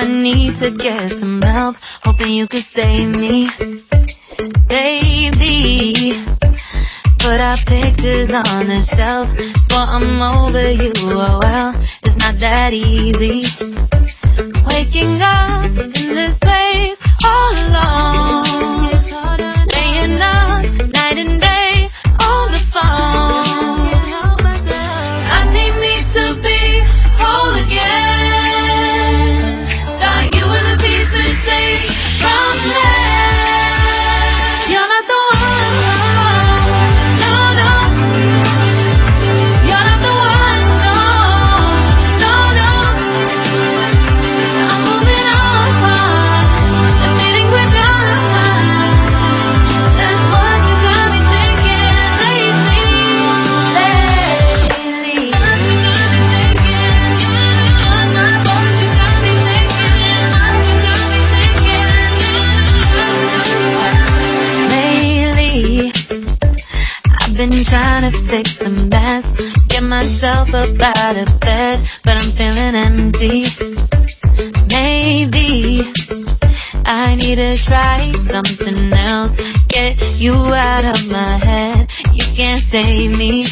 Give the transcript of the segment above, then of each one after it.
need to get some help, hoping you could save me, baby. Put our pictures on the shelf, swore I'm over you, oh well, it's not that easy. Waking up in this place all alone, staying up night and day on the phone. I need me to be whole again. Thought you were the piece to take from there. You're not the one, no, no. You're not the one, no, no, no. I'm moving on, the meeting we're done. That's what you got me thinking lately. I've been trying to fix the mess, get myself up out of bed, but I'm feeling empty. Maybe I need to try something else, get you out of my head, you can't save me.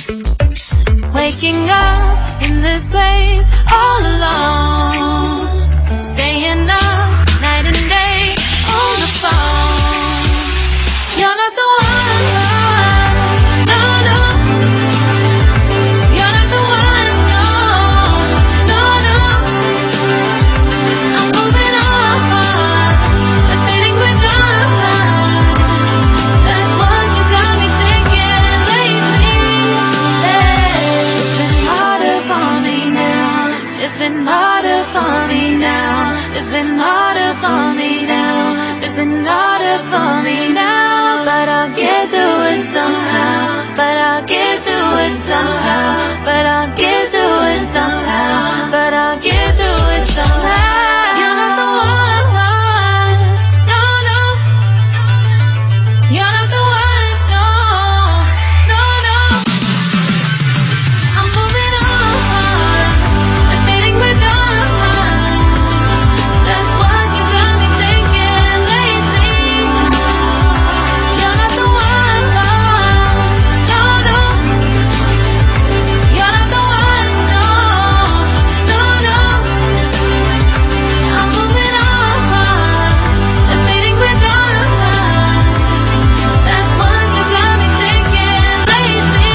Waking up in this place all alone, staying up night and day on the phone. You're not the one, no, no. You're not the one, no, no, no. I'm moving on, the feeling we're done. That's what you got me thinking lately. It's been harder for me now. It's been harder for me now. It's been harder for me now. It's been harder for me now. But I'll get through it somehow. But I'll get through it somehow. But I'll get through it somehow. But I'll get through it somehow. You're not the one, no, no. You're not the one, no, no, no. I'm moving on, the feeling we're done. That's what you got me thinking lately. You're not the one, no, no. You're not the one, no, no, no. I'm moving on, the feeling we're done. That's what you got me thinking lately.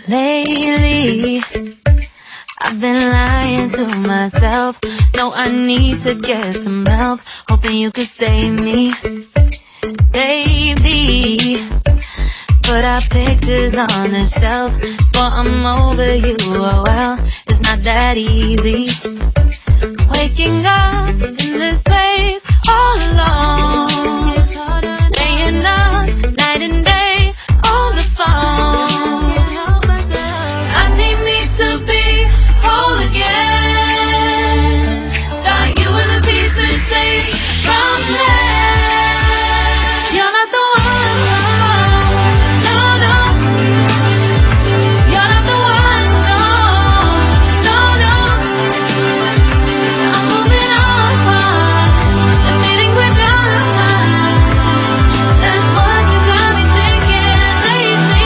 Lately, I've been lying to myself. No, I need to get some help, hoping you could save me, baby. Put our pictures on the shelf, swore I'm over you, oh well, it's not that easy. Waking up in this place all alone, staying up night and day on the phone. I need me to be whole again. Thought you were the piece to take from there. You're not the one, no, no. You're not the one, no, no, no. I'm moving on, the feeling we're done. That's what you got me thinking lately.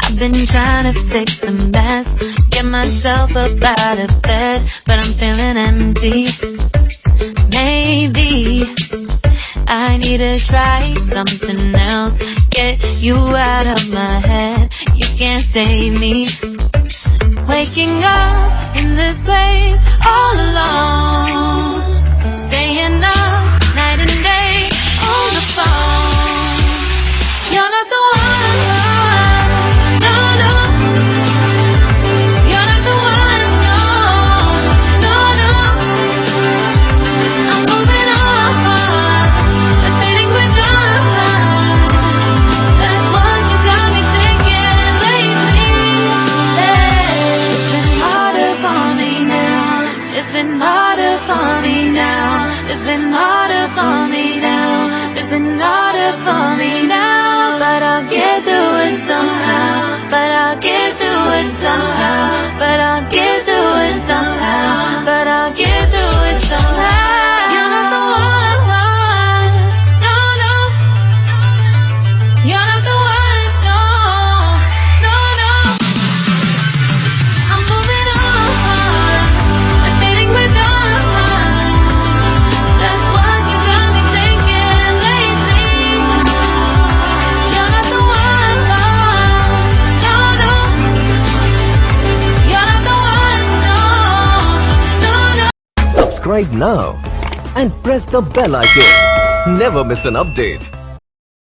I've been trying to fix the mess, get myself up out of bed, but I'm feeling empty. Maybe I need to try something else, get you out of my head, you can't save me. Waking up in this place It's been harder for me now. It's been harder for me now. It's been harder for me now. But I'll get through it somehow. But I'll get through it somehow. But I'll get through it somehow. But I'll get through it somehow. You're not the one. No, no. You're not the one. No, no, no. I'm moving on. Admitting we're done. That's what you got me thinking lately. You're not the one. No, no. You're not the one. No, no, no. Subscribe now and press the bell icon. Never miss an update.